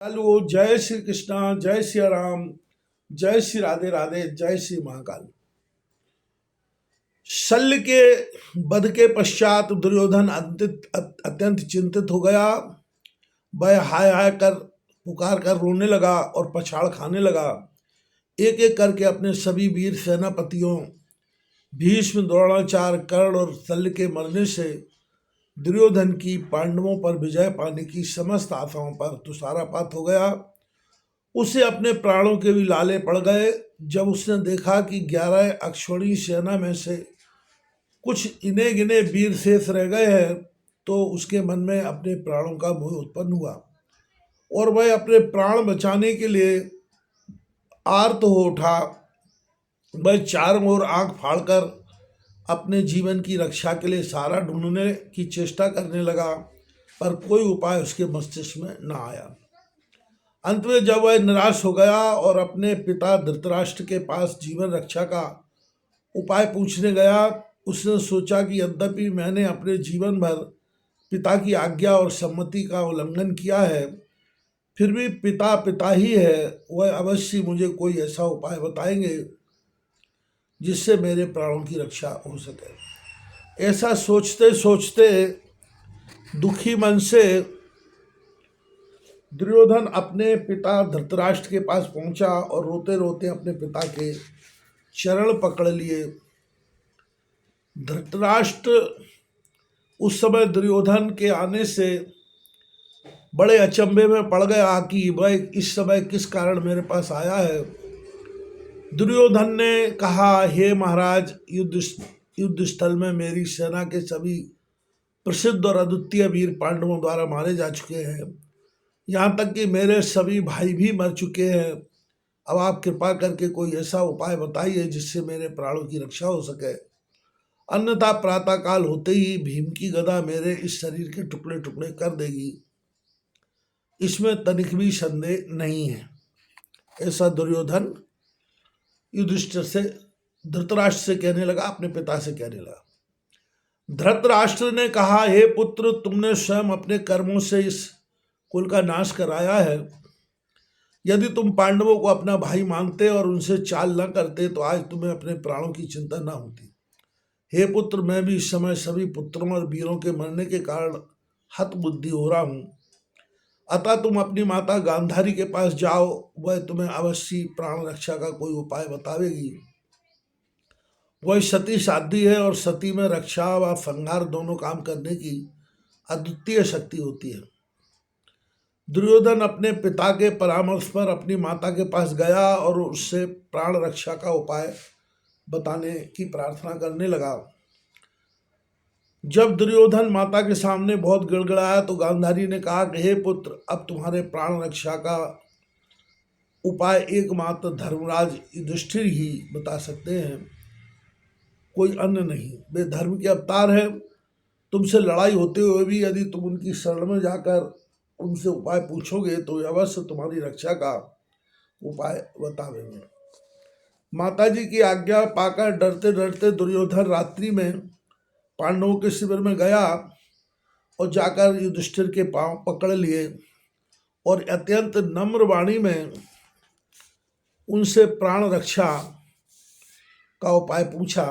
Hello, जय श्री कृष्णा, जय श्री राम, जय श्री राधे राधे, जय श्री महाकाल। शल्य के वध के पश्चात दुर्योधन अत्यंत चिंतित हो गया। वह हाय हाय कर पुकार कर रोने लगा और पछाड़ खाने लगा। एक एक करके अपने सभी वीर सेनापतियों भीष्म, द्रोणाचार्य, कर्ण और शल्य के मरने से दुर्योधन की पांडवों पर विजय पाने की समस्त आशाओं पर तुषारापात हो गया। उसे अपने प्राणों के भी लाले पड़ गए जब उसने देखा कि 11 अक्षौणी सेना में से कुछ इने गिने वीर शेष रह गए हैं, तो उसके मन में अपने प्राणों का मोह उत्पन्न हुआ और वह अपने प्राण बचाने के लिए आर्त हो उठा। वह चारों ओर आंख फाड़कर अपने जीवन की रक्षा के लिए सहारा ढूंढने की चेष्टा करने लगा, पर कोई उपाय उसके मस्तिष्क में न आया। अंत में जब वह निराश हो गया और अपने पिता धृतराष्ट्र के पास जीवन रक्षा का उपाय पूछने गया, उसने सोचा कि यद्यपि मैंने अपने जीवन भर पिता की आज्ञा और सम्मति का उल्लंघन किया है, फिर भी पिता पिता ही है। वह अवश्य मुझे कोई ऐसा उपाय बताएंगे जिससे मेरे प्राणों की रक्षा हो सके। ऐसा सोचते सोचते दुखी मन से दुर्योधन अपने पिता धृतराष्ट्र के पास पहुंचा और रोते रोते अपने पिता के चरण पकड़ लिए। धृतराष्ट्र उस समय दुर्योधन के आने से बड़े अचंभे में पड़ गया कि वह इस समय किस कारण मेरे पास आया है। दुर्योधन ने कहा, हे महाराज, युद्ध स्थल में मेरी सेना के सभी प्रसिद्ध और अद्वितीय वीर पांडवों द्वारा मारे जा चुके हैं, यहाँ तक कि मेरे सभी भाई भी मर चुके हैं। अब आप कृपा करके कोई ऐसा उपाय बताइए जिससे मेरे प्राणों की रक्षा हो सके, अन्यथा प्रातःकाल होते ही भीम की गदा मेरे इस शरीर के टुकड़े टुकड़े कर देगी, इसमें तनिक भी संदेह नहीं है। ऐसा दुर्योधन युधिष्ठिर से धृतराष्ट्र से कहने लगा, अपने पिता से कहने लगा। धृतराष्ट्र ने कहा, हे पुत्र, तुमने स्वयं अपने कर्मों से इस कुल का नाश कराया है। यदि तुम पांडवों को अपना भाई मानते और उनसे चाल न करते तो आज तुम्हें अपने प्राणों की चिंता न होती। हे पुत्र, मैं भी इस समय सभी पुत्रों और वीरों के मरने के कारण हत बुद्धि हो रहा हूँ। अतः तुम अपनी माता गांधारी के पास जाओ, वह तुम्हें अवश्य प्राण रक्षा का कोई उपाय बतावेगी। वह सती साध्वी है और सती में रक्षा व संहार दोनों काम करने की अद्वितीय शक्ति होती है। दुर्योधन अपने पिता के परामर्श पर अपनी माता के पास गया और उससे प्राण रक्षा का उपाय बताने की प्रार्थना करने लगा। जब दुर्योधन माता के सामने बहुत गिड़गिड़ाया तो गांधारी ने कहा कि हे पुत्र, अब तुम्हारे प्राण रक्षा का उपाय एकमात्र धर्मराज युधिष्ठिर ही बता सकते हैं, कोई अन्य नहीं। वे धर्म के अवतार हैं। तुमसे लड़ाई होते हुए भी यदि तुम उनकी शरण में जाकर उनसे उपाय पूछोगे तो अवश्य तुम्हारी रक्षा का उपाय बतावेंगे। माताजी की आज्ञा पाकर डरते डरते दुर्योधन रात्रि में पांडवों के शिविर में गया और जाकर युधिष्ठिर के पांव पकड़ लिए और अत्यंत नम्र वाणी में उनसे प्राण रक्षा का उपाय पूछा।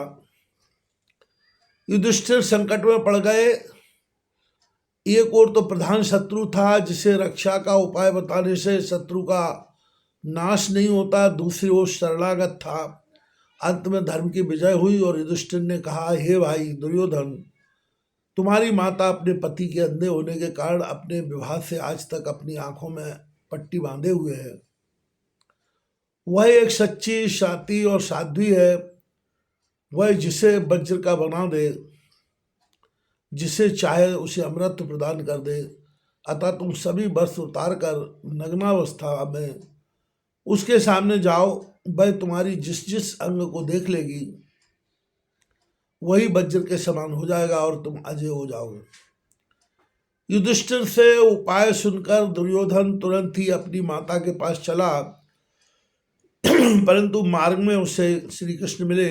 युधिष्ठिर संकट में पड़ गए। एक ओर तो प्रधान शत्रु था जिसे रक्षा का उपाय बताने से शत्रु का नाश नहीं होता, दूसरी ओर शरणागत था। अंत में धर्म की विजय हुई और युधिष्ठिर ने कहा, हे भाई दुर्योधन, तुम्हारी माता अपने पति के अंधे होने के कारण अपने विवाह से आज तक अपनी आंखों में पट्टी बांधे हुए है। वह एक सच्ची साती और साध्वी है। वह जिसे वज्र का बना दे, जिसे चाहे उसे अमृत प्रदान कर दे। अतः तुम सभी वस्त्र उतार कर नग्नावस्था में उसके सामने जाओ। वह तुम्हारी जिस जिस अंग को देख लेगी वही वज्र के समान हो जाएगा और तुम अजय हो जाओगे। युधिष्ठिर से उपाय सुनकर दुर्योधन तुरंत ही अपनी माता के पास चला, परंतु मार्ग में उसे श्री कृष्ण मिले।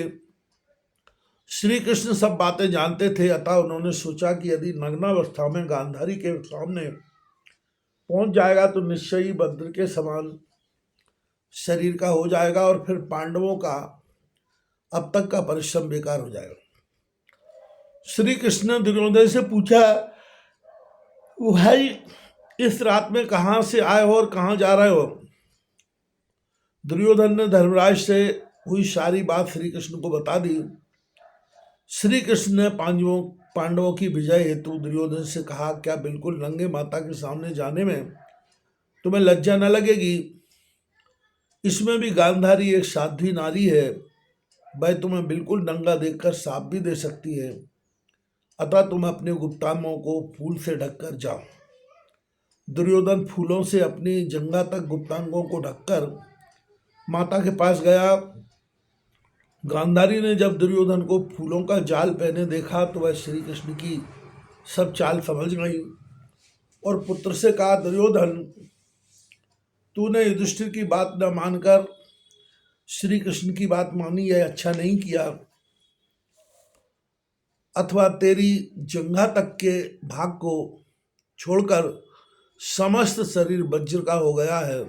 श्री कृष्ण सब बातें जानते थे, अतः उन्होंने सोचा कि यदि नग्नावस्था में गांधारी के सामने पहुंच जाएगा तो निश्चय ही वज्र के समान शरीर का हो जाएगा और फिर पांडवों का अब तक का परिश्रम बेकार हो जाएगा। श्री कृष्ण ने दुर्योधन से पूछा, भाई इस रात में कहाँ से आए हो और कहाँ जा रहे हो? दुर्योधन ने धर्मराज से हुई सारी बात श्री कृष्ण को बता दी। श्री कृष्ण ने पांडवों की विजय हेतु दुर्योधन से कहा, क्या बिल्कुल नंगे माता के सामने जाने में तुम्हें लज्जा न लगेगी? इसमें भी गांधारी एक साध्वी नारी है, वह तुम्हें बिल्कुल नंगा देखकर साप भी दे सकती है, अतः तुम अपने गुप्तांगों को फूल से ढककर जाओ। दुर्योधन फूलों से अपनी जंघा तक गुप्तांगों को ढककर माता के पास गया। गांधारी ने जब दुर्योधन को फूलों का जाल पहने देखा तो वह श्री कृष्ण की सब चाल समझ गई और पुत्र से कहा, दुर्योधन तूने युधिष्ठिर की बात न मानकर श्री कृष्ण की बात मानी, यह अच्छा नहीं किया, अथवा तेरी जंघा तक के भाग को छोड़कर समस्त शरीर वज्र का हो गया है।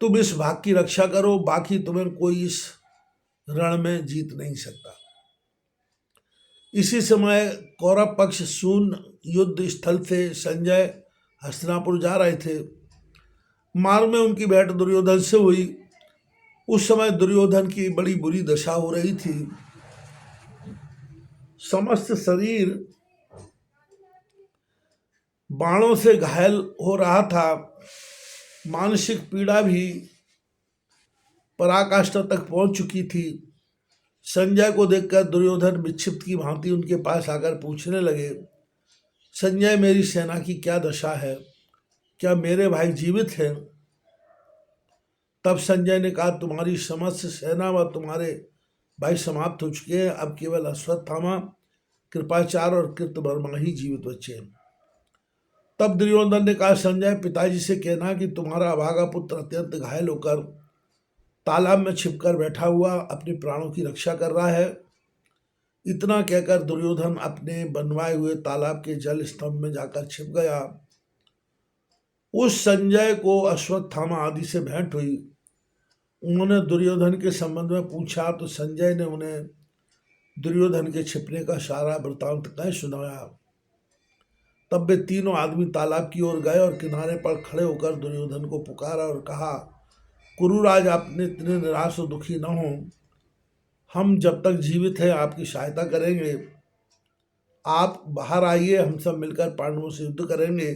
तुम इस भाग की रक्षा करो, बाकी तुम्हें कोई इस रण में जीत नहीं सकता। इसी समय कौरव पक्ष शून्य युद्ध स्थल से संजय हस्तिनापुर जा रहे थे। मार्ग में उनकी भेंट दुर्योधन से हुई। उस समय दुर्योधन की बड़ी बुरी दशा हो रही थी। समस्त शरीर बाणों से घायल हो रहा था। मानसिक पीड़ा भी पराकाष्ठा तक पहुंच चुकी थी। संजय को देखकर दुर्योधन विक्षिप्त की भांति उनके पास आकर पूछने लगे, संजय मेरी सेना की क्या दशा है? क्या मेरे भाई जीवित हैं? तब संजय ने कहा, तुम्हारी समस्त सेना व तुम्हारे भाई समाप्त हो चुके हैं, अब केवल अश्वत्थामा, कृपाचार्य और कृतवर्मा ही जीवित बचे हैं। तब दुर्योधन ने कहा, संजय पिताजी से कहना कि तुम्हारा अभागा पुत्र अत्यंत घायल होकर तालाब में छिपकर बैठा हुआ अपने प्राणों की रक्षा कर रहा है। इतना कहकर दुर्योधन अपने बनवाए हुए तालाब के जल स्तंभ में जाकर छिप गया। उस संजय को अश्वत्थामा आदि से भेंट हुई। उन्होंने दुर्योधन के संबंध में पूछा तो संजय ने उन्हें दुर्योधन के छिपने का सारा वृतांत कह सुनाया। तब वे तीनों आदमी तालाब की ओर गए और किनारे पर खड़े होकर दुर्योधन को पुकारा और कहा, कुरुराज, आप इतने निराश और दुखी न हो। हम जब तक जीवित हैं आपकी सहायता करेंगे। आप बाहर आइए, हम सब मिलकर पांडवों से युद्ध करेंगे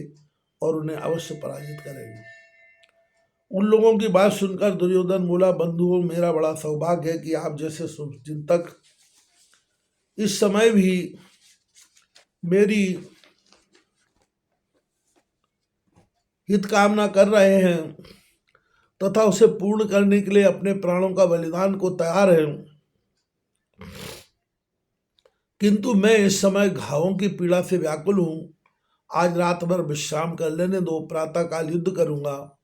और उन्हें अवश्य पराजित करेंगे। उन लोगों की बात सुनकर दुर्योधन बोला, बंधुओं, मेरा बड़ा सौभाग्य है कि आप जैसे शुभचिंतक इस समय भी मेरी हित कामना कर रहे हैं तथा उसे पूर्ण करने के लिए अपने प्राणों का बलिदान को तैयार हैं। किंतु मैं इस समय घावों की पीड़ा से व्याकुल हूं। आज रात भर विश्राम कर लेने दो, प्रातः काल युद्ध करूंगा।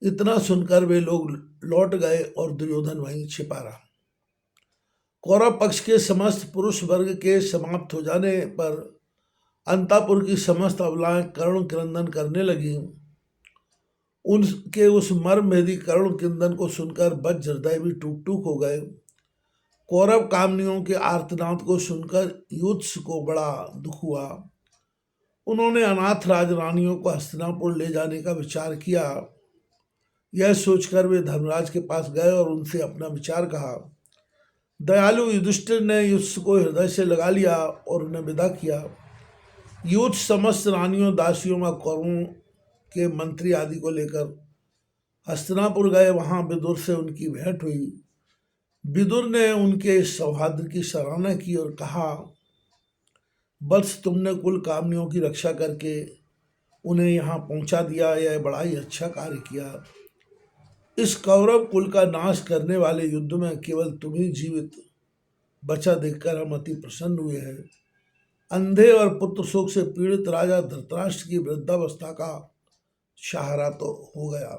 इतना सुनकर वे लोग लौट गए और दुर्योधन वहीं छिपा रहा। कौरव पक्ष के समस्त पुरुष वर्ग के समाप्त हो जाने पर अंतापुर की समस्त अबलाएं करुण क्रंदन करने लगी। उनके उस मर्मभेदी करुण क्रंदन को सुनकर वज्र हृदय भी टूक टूक हो गए। कौरव कामनियों के आर्तनाद को सुनकर युद्ध को बड़ा दुख हुआ। उन्होंने अनाथ राजरानियों को हस्तिनापुर ले जाने का विचार किया। यह सोचकर वे धर्मराज के पास गए और उनसे अपना विचार कहा। दयालु युधिष्ठिर ने युद्ध को हृदय से लगा लिया और उन्हें विदा किया। युद्ध समस्त रानियों, दासियों व कौरवों के मंत्री आदि को लेकर हस्तिनापुर गए। वहां विदुर से उनकी भेंट हुई। विदुर ने उनके सौहार्द की सराहना की और कहा, बस तुमने कुल कामनियों की रक्षा करके उन्हें यहाँ पहुँचा दिया, यह बड़ा ही अच्छा कार्य किया। इस कौरव कुल का नाश करने वाले युद्ध में केवल तुम ही जीवित बचा देखकर हम अति प्रसन्न हुए हैं। अंधे और पुत्र शोक से पीड़ित राजा धृतराष्ट्र की वृद्धावस्था का सहारा तो हो गया।